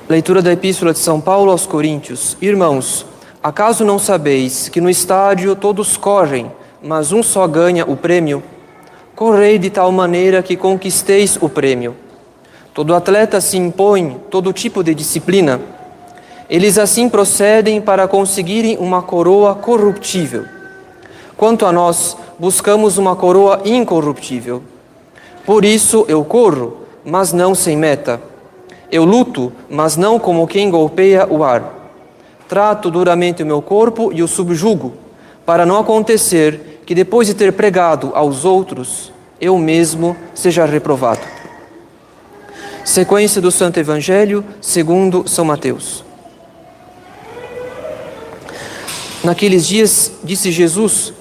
Leitura da Epístola de São Paulo aos Coríntios. Irmãos, acaso não sabeis que no estádio todos correm, mas um só ganha o prêmio? Correi de tal maneira que conquisteis o prêmio. Todo atleta se impõe todo tipo de disciplina. Eles assim procedem para conseguirem uma coroa corruptível. Quanto a nós, buscamos uma coroa incorruptível. Por isso eu corro, mas não sem meta. Eu luto, mas não como quem golpeia o ar. Trato duramente o meu corpo e o subjugo, para não acontecer que depois de ter pregado aos outros, eu mesmo seja reprovado. Sequência do Santo Evangelho segundo São Mateus. Naqueles dias, disse Jesus: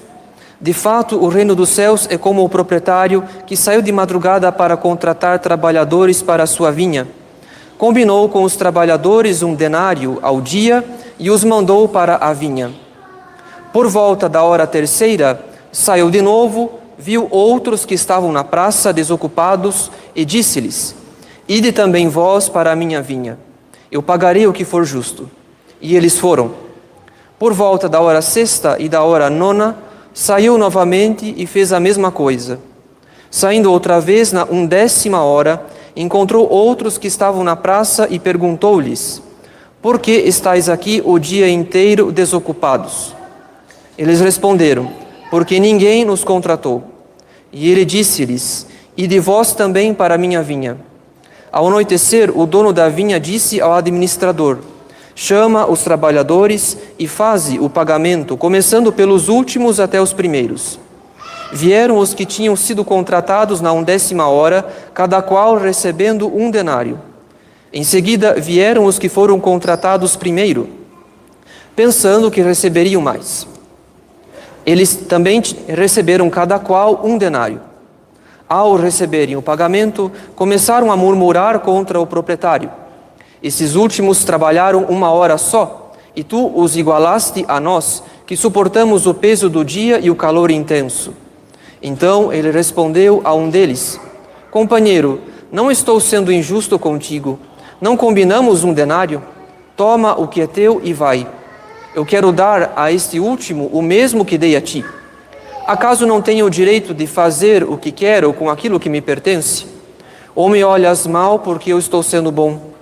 de fato, o reino dos céus é como o proprietário que saiu de madrugada para contratar trabalhadores para a sua vinha. Combinou com os trabalhadores 1 denário ao dia e os mandou para a vinha. Por volta da hora terceira, saiu de novo, viu outros que estavam na praça desocupados e disse-lhes: ide também vós para a minha vinha, eu pagarei o que for justo. E eles foram. Por volta da hora sexta e da hora nona, saiu novamente e fez a mesma coisa. Saindo outra vez na 10ª hora, encontrou outros que estavam na praça e perguntou-lhes: por que estáis aqui o dia inteiro desocupados? Eles responderam: porque ninguém nos contratou. E ele disse-lhes: ide vós também para a minha vinha. Ao anoitecer, o dono da vinha disse ao administrador: chama os trabalhadores e faze o pagamento, começando pelos últimos até os primeiros. Vieram os que tinham sido contratados na 10ª hora, cada qual recebendo 1 denário. Em seguida vieram os que foram contratados primeiro, pensando que receberiam mais. Eles também receberam cada qual 1 denário. Ao receberem o pagamento, começaram a murmurar contra o proprietário. Esses últimos trabalharam 1 hora só, e tu os igualaste a nós, que suportamos o peso do dia e o calor intenso. Então ele respondeu a um deles: companheiro, não estou sendo injusto contigo. Não combinamos 1 denário? Toma o que é teu e vai. Eu quero dar a este último o mesmo que dei a ti. Acaso não tenho o direito de fazer o que quero com aquilo que me pertence? Ou me olhas mal porque eu estou sendo bom?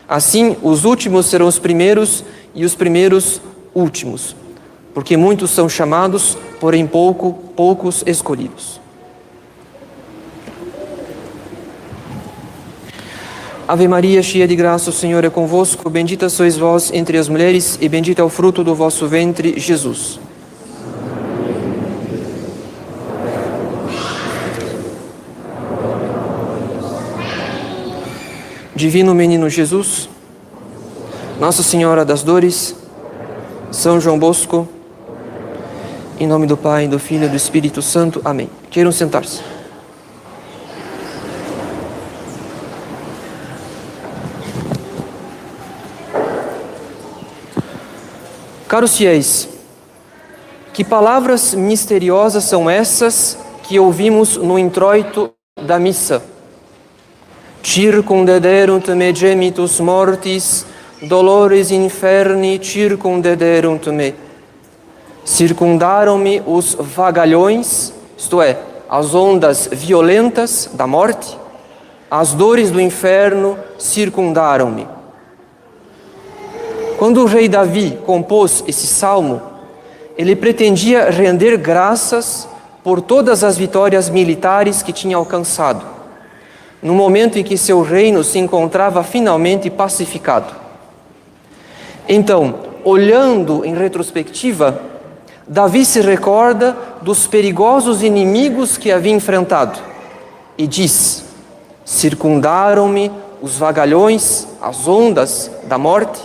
Assim, os últimos serão os primeiros e os primeiros últimos. Porque muitos são chamados, porém poucos escolhidos. Ave Maria, cheia de graça, o Senhor é convosco. Bendita sois vós entre as mulheres, e bendito é o fruto do vosso ventre, Jesus. Divino Menino Jesus, Nossa Senhora das Dores, São João Bosco, em nome do Pai, do Filho e do Espírito Santo. Amém. Queiram sentar-se. Caros fiéis, que palavras misteriosas são essas que ouvimos no introito da missa? Circumdederunt me gemitus mortis, dolores inferni circumdederunt me. Circundaram-me os vagalhões, isto é, as ondas violentas da morte, as dores do inferno circundaram-me. Quando o rei Davi compôs esse salmo, ele pretendia render graças por todas as vitórias militares que tinha alcançado, no momento em que seu reino se encontrava finalmente pacificado. Então, olhando em retrospectiva, Davi se recorda dos perigosos inimigos que havia enfrentado e diz: circundaram-me os vagalhões, as ondas da morte,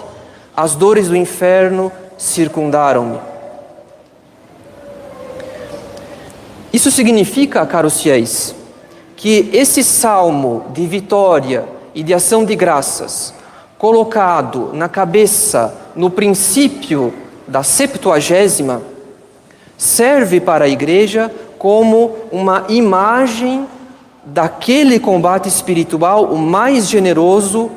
as dores do inferno circundaram-me. Isso significa, caros fiéis, que esse salmo de vitória e de ação de graças, colocado na cabeça, no princípio da 70ª, serve para a igreja como uma imagem daquele combate espiritual o mais generoso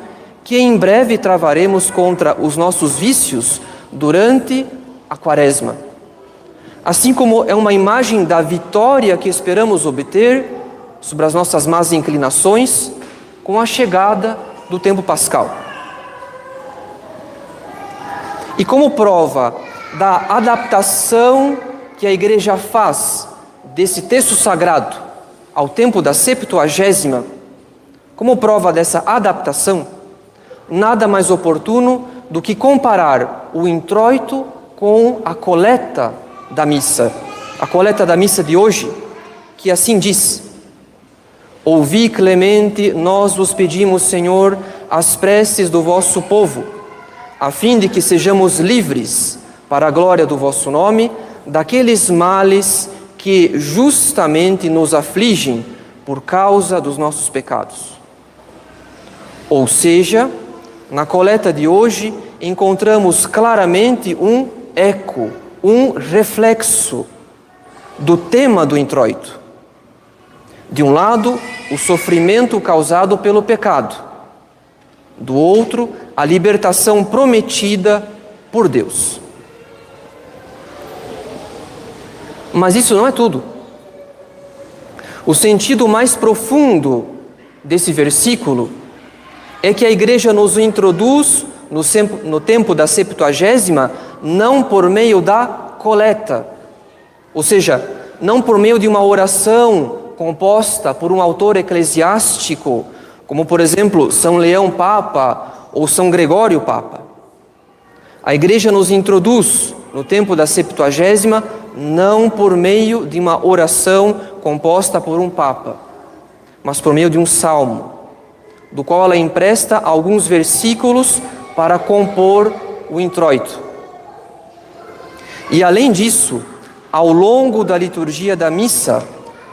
que em breve travaremos contra os nossos vícios durante a Quaresma. Assim como é uma imagem da vitória que esperamos obter sobre as nossas más inclinações com a chegada do tempo pascal. E como prova da adaptação que a Igreja faz desse texto sagrado ao tempo da Septuagésima, como prova dessa adaptação, nada mais oportuno do que comparar o introito com a coleta da missa. A coleta da missa de hoje, que assim diz: Ouvi, Clemente, nós vos pedimos, Senhor, as preces do vosso povo, a fim de que sejamos livres, para a glória do vosso nome, daqueles males que justamente nos afligem por causa dos nossos pecados. Ou seja, na coleta de hoje encontramos claramente um eco, um reflexo do tema do introito. De um lado, o sofrimento causado pelo pecado. Do outro, a libertação prometida por Deus. Mas isso não é tudo. O sentido mais profundo desse versículo é que a Igreja nos introduz no tempo da Septuagésima não por meio da coleta, ou seja, não por meio de uma oração composta por um autor eclesiástico, como por exemplo São Leão Papa ou São Gregório Papa. A Igreja nos introduz no tempo da Septuagésima não por meio de uma oração composta por um Papa, mas por meio de um salmo, do qual ela empresta alguns versículos para compor o introito. E além disso, ao longo da liturgia da missa,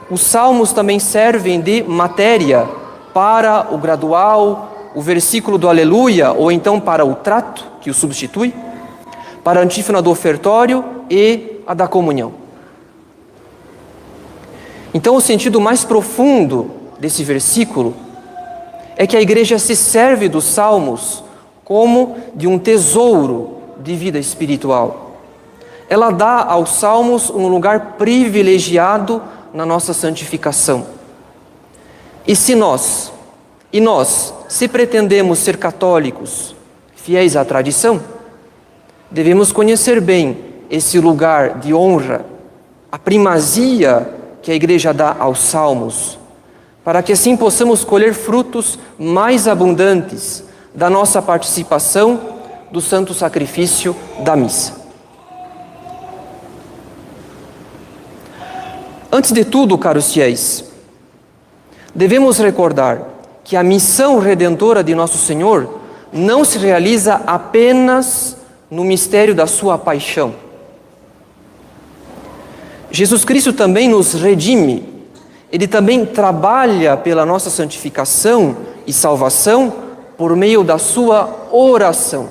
os salmos também servem de matéria para o gradual, o versículo do Aleluia, ou então para o trato, que o substitui, para a antífona do ofertório e a da comunhão. Então, o sentido mais profundo desse versículo é que a Igreja se serve dos salmos como de um tesouro de vida espiritual. Ela dá aos salmos um lugar privilegiado na nossa santificação. E nós, se pretendemos ser católicos, fiéis à tradição, devemos conhecer bem esse lugar de honra, a primazia que a Igreja dá aos salmos, para que assim possamos colher frutos mais abundantes da nossa participação do santo sacrifício da missa. Antes de tudo, caros fiéis, devemos recordar que a missão redentora de Nosso Senhor não se realiza apenas no mistério da sua paixão. Jesus Cristo também nos redime, Ele também trabalha pela nossa santificação e salvação por meio da sua oração.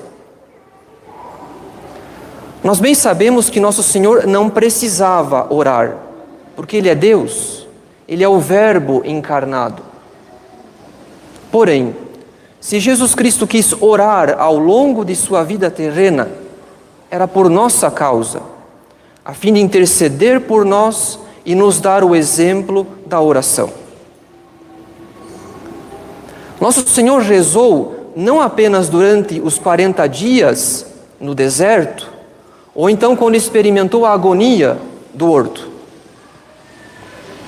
Nós bem sabemos que Nosso Senhor não precisava orar, porque Ele é Deus, Ele é o Verbo encarnado. Porém, se Jesus Cristo quis orar ao longo de sua vida terrena, era por nossa causa, a fim de interceder por nós e nos dar o exemplo da oração. Nosso Senhor rezou não apenas durante os 40 dias no deserto, ou então quando experimentou a agonia do horto.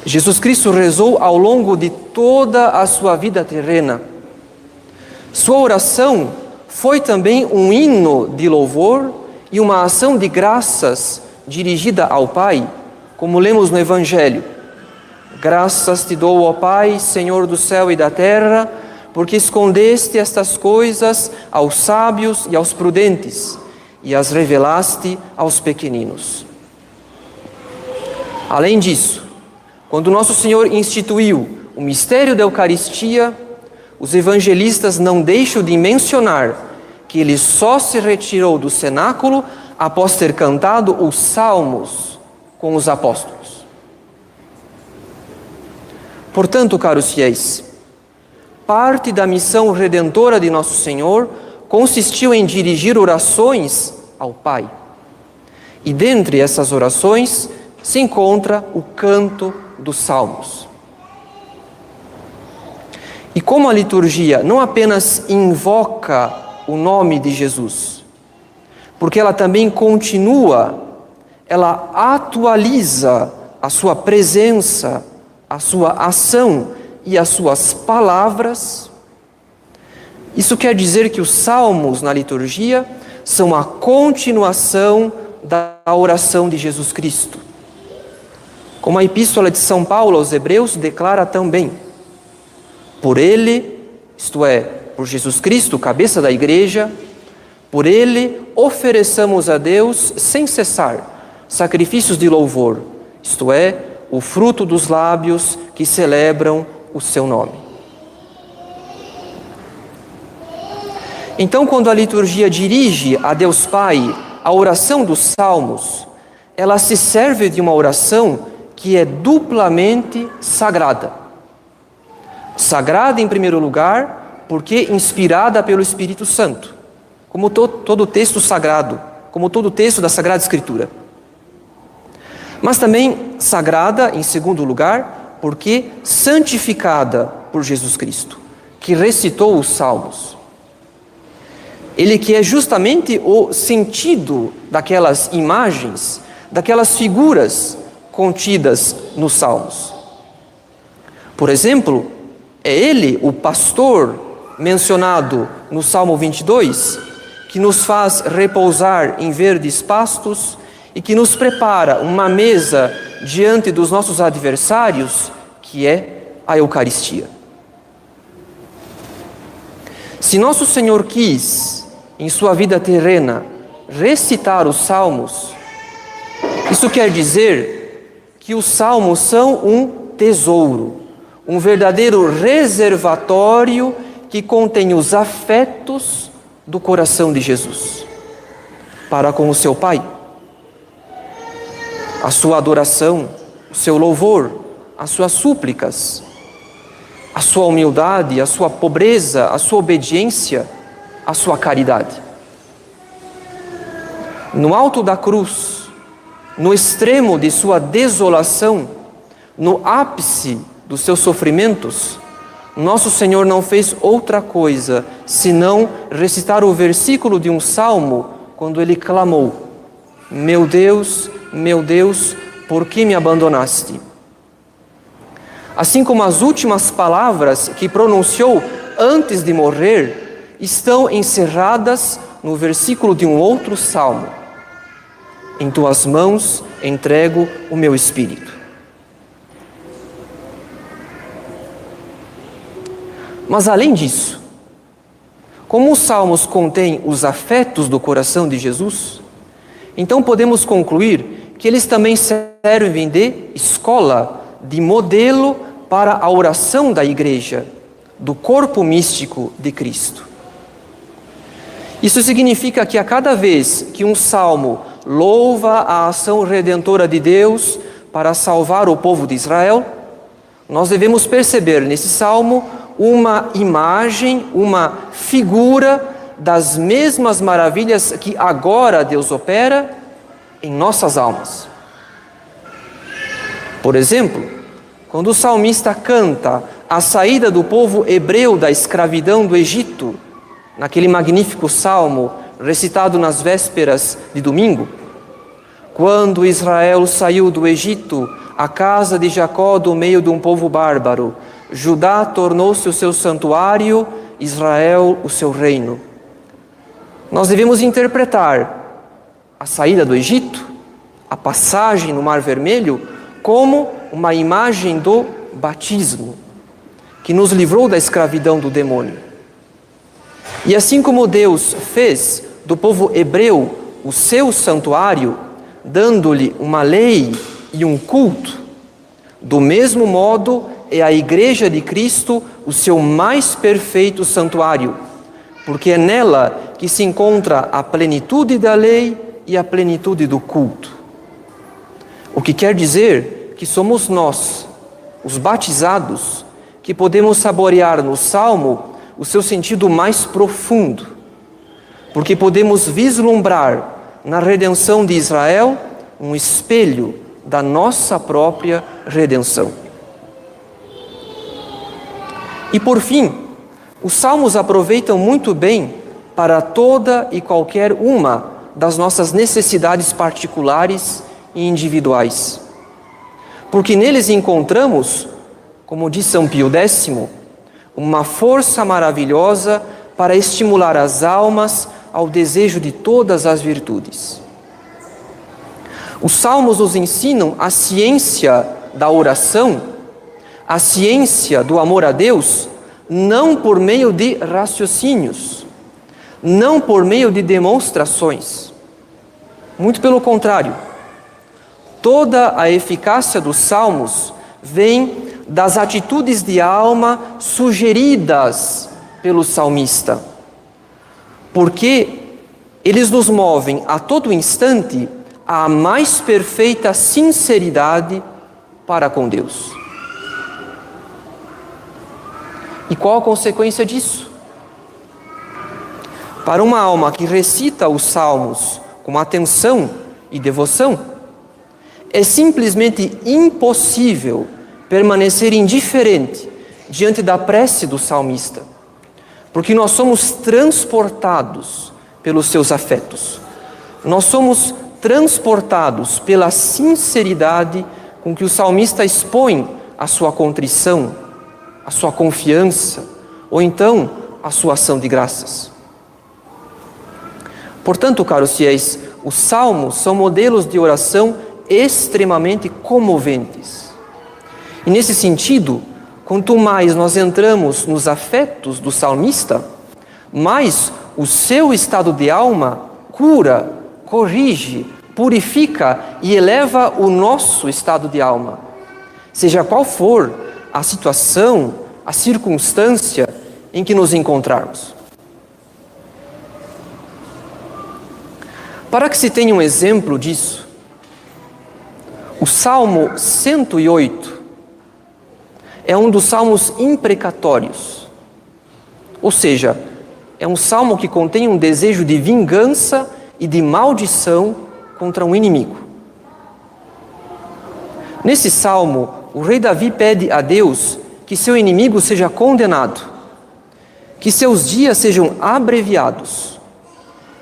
Jesus Cristo rezou ao longo de toda a sua vida terrena. Sua oração foi também um hino de louvor e uma ação de graças dirigida ao Pai, como lemos no Evangelho. Graças te dou, ó Pai, Senhor do céu e da terra, porque escondeste estas coisas aos sábios e aos prudentes, e as revelaste aos pequeninos. Além disso, quando Nosso Senhor instituiu o mistério da Eucaristia, os evangelistas não deixam de mencionar que Ele só se retirou do cenáculo após ter cantado os salmos com os apóstolos. Portanto, caros fiéis, parte da missão redentora de Nosso Senhor consistiu em dirigir orações ao Pai. E dentre essas orações se encontra o canto dos Salmos. E como a liturgia não apenas invoca o nome de Jesus, porque ela também continua, ela atualiza a sua presença, a sua ação e as suas palavras. Isso quer dizer que os salmos na liturgia são a continuação da oração de Jesus Cristo. Como a Epístola de São Paulo aos Hebreus declara também: por Ele, isto é, por Jesus Cristo, cabeça da Igreja, por Ele ofereçamos a Deus sem cessar sacrifícios de louvor, isto é, o fruto dos lábios que celebram o seu nome. Então, quando a liturgia dirige a Deus Pai a oração dos Salmos, ela se serve de uma oração que é duplamente sagrada. Sagrada, em primeiro lugar, porque inspirada pelo Espírito Santo, como todo texto sagrado, como todo texto da Sagrada Escritura. Mas também sagrada, em segundo lugar, porque santificada por Jesus Cristo, que recitou os Salmos. Ele que é justamente o sentido daquelas imagens, daquelas figuras contidas nos Salmos. Por exemplo, é Ele, o pastor mencionado no Salmo 22, que nos faz repousar em verdes pastos e que nos prepara uma mesa diante dos nossos adversários, que é a Eucaristia. Se Nosso Senhor quis, em sua vida terrena, recitar os Salmos, isso quer dizer que os Salmos são um tesouro, um verdadeiro reservatório que contém os afetos do coração de Jesus para com o seu Pai. A sua adoração, o seu louvor, as suas súplicas, a sua humildade, a sua pobreza, a sua obediência, a sua caridade. No alto da cruz, no extremo de sua desolação, no ápice dos seus sofrimentos, Nosso Senhor não fez outra coisa senão recitar o versículo de um salmo quando Ele clamou: meu Deus, por que me abandonaste? Assim como as últimas palavras que pronunciou antes de morrer estão encerradas no versículo de um outro salmo: em tuas mãos entrego o meu espírito. Mas além disso, como os salmos contêm os afetos do coração de Jesus, então podemos concluir que eles também servem de escola, de modelo para a oração da Igreja, do corpo místico de Cristo. Isso significa que a cada vez que um salmo louva a ação redentora de Deus para salvar o povo de Israel, nós devemos perceber nesse salmo uma imagem, uma figura das mesmas maravilhas que agora Deus opera em nossas almas. Por exemplo, quando o salmista canta a saída do povo hebreu da escravidão do Egito, naquele magnífico salmo recitado nas vésperas de domingo: quando Israel saiu do Egito, a casa de Jacó do meio de um povo bárbaro, Judá tornou-se o seu santuário, Israel o seu reino. Nós devemos interpretar a saída do Egito, a passagem no Mar Vermelho, como uma imagem do batismo, que nos livrou da escravidão do demônio. E assim como Deus fez do povo hebreu o seu santuário, dando-lhe uma lei e um culto, do mesmo modo é a Igreja de Cristo o seu mais perfeito santuário, porque é nela que se encontra a plenitude da lei e a plenitude do culto. O que quer dizer que somos nós, os batizados, que podemos saborear no Salmo o seu sentido mais profundo, porque podemos vislumbrar na redenção de Israel um espelho da nossa própria redenção. E por fim, os Salmos aproveitam muito bem para toda e qualquer uma das nossas necessidades particulares e individuais. Porque neles encontramos, como diz São Pio X, uma força maravilhosa para estimular as almas ao desejo de todas as virtudes. Os Salmos nos ensinam a ciência da oração, a ciência do amor a Deus, não por meio de raciocínios, não por meio de demonstrações. Muito pelo contrário, toda a eficácia dos Salmos vem das atitudes de alma sugeridas pelo salmista, porque eles nos movem a todo instante à mais perfeita sinceridade para com Deus. E qual a consequência disso? Para uma alma que recita os Salmos com atenção e devoção, é simplesmente impossível permanecer indiferente diante da prece do salmista, porque nós somos transportados pelos seus afetos. Nós somos transportados pela sinceridade com que o salmista expõe a sua contrição, a sua confiança, ou então a sua ação de graças. Portanto, caros fiéis, os Salmos são modelos de oração extremamente comoventes. E nesse sentido, quanto mais nós entramos nos afetos do salmista, mais o seu estado de alma cura, corrige, purifica e eleva o nosso estado de alma. Seja qual for a situação, a circunstância em que nos encontrarmos. Para que se tenha um exemplo disso, o Salmo 108 é um dos salmos imprecatórios. Ou seja, é um salmo que contém um desejo de vingança e de maldição contra um inimigo. Nesse salmo, o rei Davi pede a Deus que seu inimigo seja condenado, que seus dias sejam abreviados,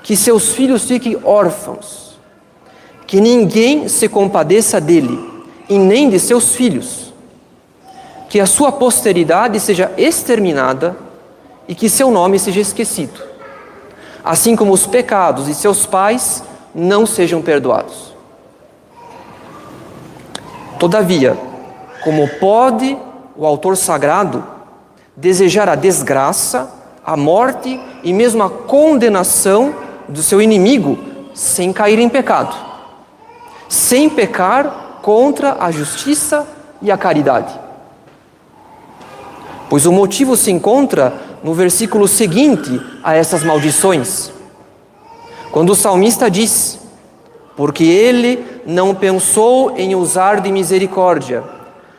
que seus filhos fiquem órfãos, que ninguém se compadeça dele e nem de seus filhos, que a sua posteridade seja exterminada e que seu nome seja esquecido, assim como os pecados de seus pais não sejam perdoados. Todavia, como pode o autor sagrado desejar a desgraça, a morte e mesmo a condenação do seu inimigo sem cair em pecado, sem pecar contra a justiça e a caridade? Pois o motivo se encontra no versículo seguinte a essas maldições, quando o salmista diz: porque ele não pensou em usar de misericórdia,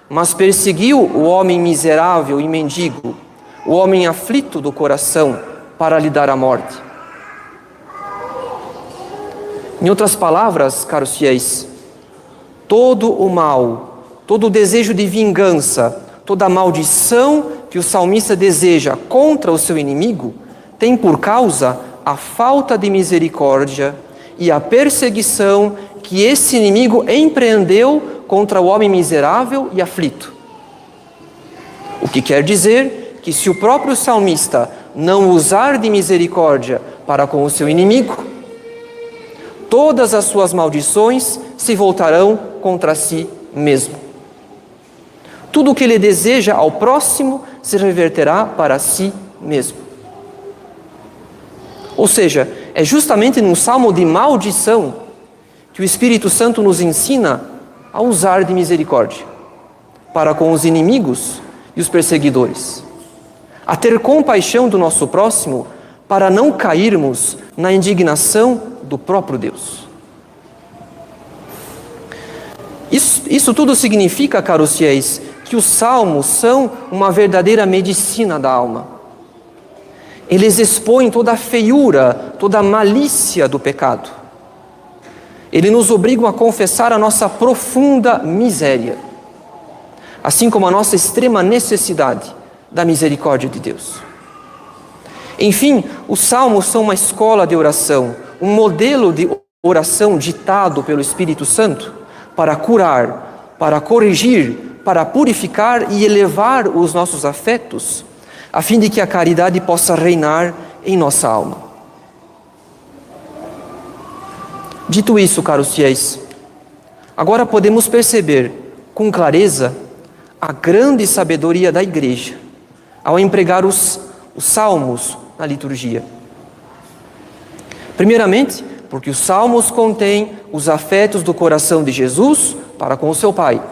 mas perseguiu o homem miserável e mendigo, o homem aflito do coração, para lhe dar a morte. Em outras palavras, caros fiéis, todo o mal, todo o desejo de vingança, toda a maldição que o salmista deseja contra o seu inimigo tem por causa a falta de misericórdia e a perseguição que esse inimigo empreendeu contra o homem miserável e aflito. O que quer dizer que se o próprio salmista não usar de misericórdia para com o seu inimigo, todas as suas maldições se voltarão contra si mesmo. Tudo o que ele deseja ao próximo se reverterá para si mesmo. Ou seja, é justamente num salmo de maldição que o Espírito Santo nos ensina a usar de misericórdia para com os inimigos e os perseguidores, a ter compaixão do nosso próximo para não cairmos na indignação do próprio Deus. Isso tudo significa, caros fiéis, que os salmos são uma verdadeira medicina da alma. Eles expõem toda a feiura, toda a malícia do pecado. Eles nos obrigam a confessar a nossa profunda miséria, assim como a nossa extrema necessidade da misericórdia de Deus. Enfim, os salmos são uma escola de oração, um modelo de oração ditado pelo Espírito Santo para curar, para corrigir, para purificar e elevar os nossos afetos, a fim de que a caridade possa reinar em nossa alma. Dito isso, caros fiéis, agora podemos perceber com clareza a grande sabedoria da Igreja ao empregar os salmos na liturgia. Primeiramente, porque os salmos contêm os afetos do coração de Jesus para com o seu Pai.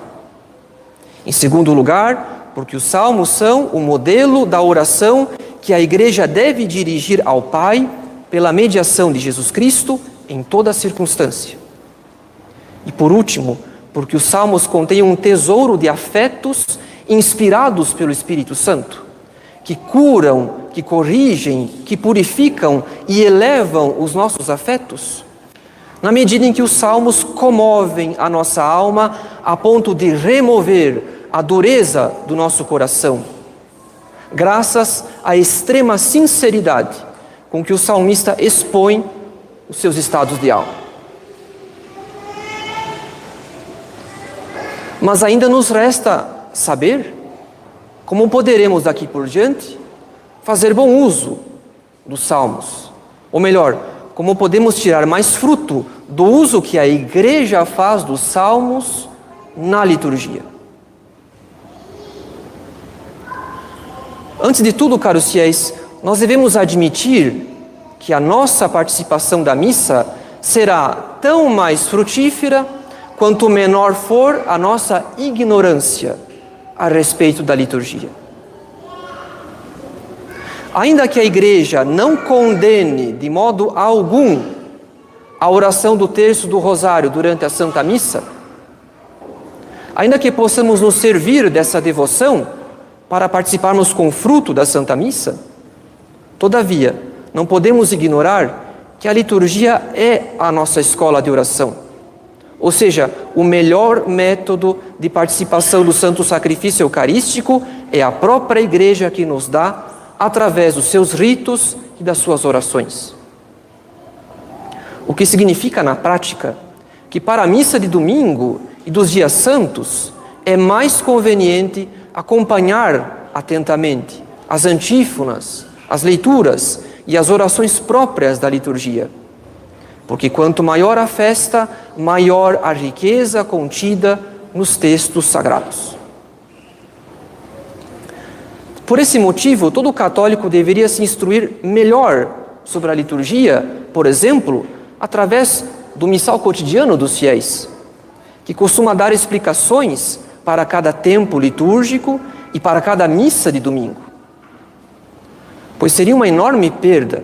Em segundo lugar, porque os salmos são o modelo da oração que a Igreja deve dirigir ao Pai pela mediação de Jesus Cristo em toda circunstância. E por último, porque os salmos contêm um tesouro de afetos inspirados pelo Espírito Santo, que curam, que corrigem, que purificam e elevam os nossos afetos, na medida em que os salmos comovem a nossa alma a ponto de remover a dureza do nosso coração, graças à extrema sinceridade com que o salmista expõe os seus estados de alma. Mas ainda nos resta saber como poderemos daqui por diante fazer bom uso dos salmos, ou melhor, como podemos tirar mais fruto do uso que a Igreja faz dos salmos na liturgia. Antes de tudo, caros fiéis, nós devemos admitir que a nossa participação da missa será tão mais frutífera quanto menor for a nossa ignorância a respeito da liturgia. Ainda que a Igreja não condene de modo algum a oração do terço do Rosário durante a Santa Missa, ainda que possamos nos servir dessa devoção para participarmos com fruto da Santa Missa, todavia, não podemos ignorar que a liturgia é a nossa escola de oração, ou seja, o melhor método de participação do Santo Sacrifício Eucarístico é a própria Igreja que nos dá através dos seus ritos e das suas orações. O que significa na prática que para a missa de domingo e dos dias santos é mais conveniente acompanhar atentamente as antífonas, as leituras e as orações próprias da liturgia. Porque quanto maior a festa, maior a riqueza contida nos textos sagrados. Por esse motivo, todo católico deveria se instruir melhor sobre a liturgia, por exemplo, através do missal cotidiano dos fiéis, que costuma dar explicações para cada tempo litúrgico e para cada missa de domingo. Pois seria uma enorme perda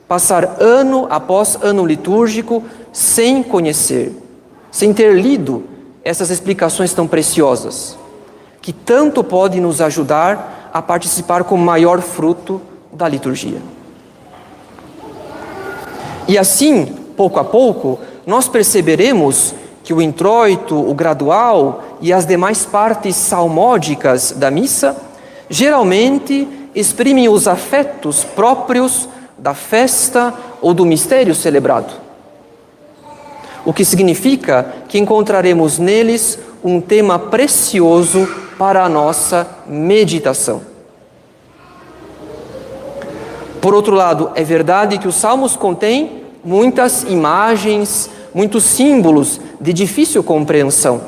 passar ano após ano litúrgico sem conhecer, sem ter lido essas explicações tão preciosas, que tanto podem nos ajudar a participar com maior fruto da liturgia. E assim, pouco a pouco, nós perceberemos que o introito, o gradual e as demais partes salmódicas da missa geralmente exprimem os afetos próprios da festa ou do mistério celebrado. O que significa que encontraremos neles um tema precioso para a nossa meditação. Por outro lado, é verdade que os salmos contêm muitas imagens, muitos símbolos de difícil compreensão.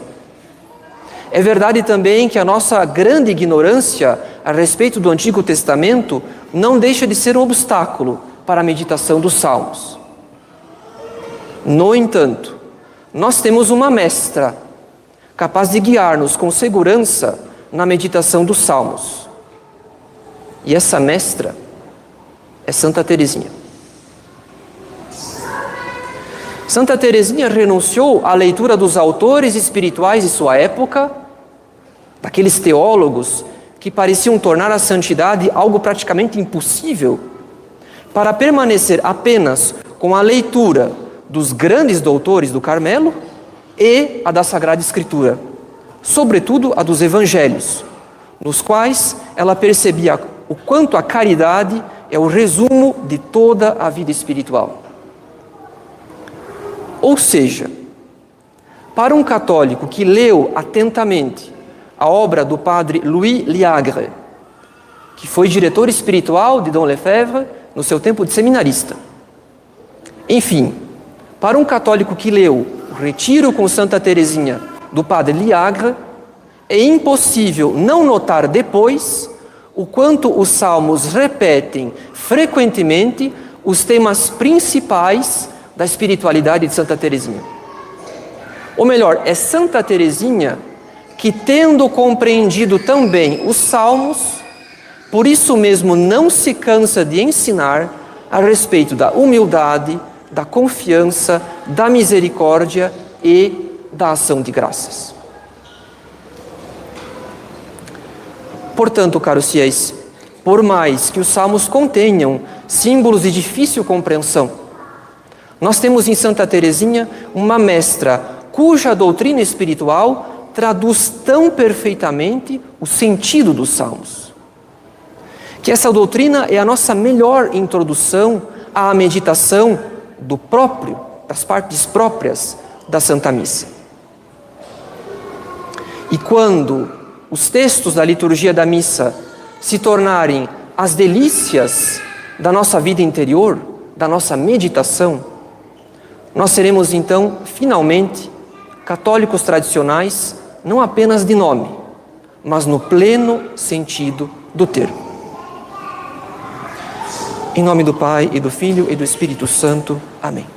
É verdade também que a nossa grande ignorância a respeito do Antigo Testamento não deixa de ser um obstáculo para a meditação dos salmos. No entanto, nós temos uma mestra capaz de guiar-nos com segurança na meditação dos salmos. E essa mestra é Santa Teresinha. Santa Teresinha renunciou à leitura dos autores espirituais de sua época daqueles teólogos que pareciam tornar a santidade algo praticamente impossível, para permanecer apenas com a leitura dos grandes doutores do Carmelo e a da Sagrada Escritura, sobretudo a dos Evangelhos, nos quais ela percebia o quanto a caridade é o resumo de toda a vida espiritual. Ou seja, para um católico que leu atentamente a obra do padre Louis Liagre, que foi diretor espiritual de Dom Lefebvre no seu tempo de seminarista. Enfim, para um católico que leu o Retiro com Santa Teresinha do padre Liagre, é impossível não notar depois o quanto os salmos repetem frequentemente os temas principais da espiritualidade de Santa Teresinha. Ou melhor, é Santa Teresinha que, tendo compreendido também os salmos, por isso mesmo não se cansa de ensinar a respeito da humildade, da confiança, da misericórdia e da ação de graças. Portanto, caros fiéis, por mais que os salmos contenham símbolos de difícil compreensão, nós temos em Santa Teresinha uma mestra cuja doutrina espiritual traduz tão perfeitamente o sentido dos salmos, que essa doutrina é a nossa melhor introdução à meditação das partes próprias da Santa Missa. E quando os textos da liturgia da missa se tornarem as delícias da nossa vida interior, da nossa meditação, nós seremos então, finalmente, católicos tradicionais, não apenas de nome, mas no pleno sentido do termo. Em nome do Pai, e do Filho, e do Espírito Santo. Amém.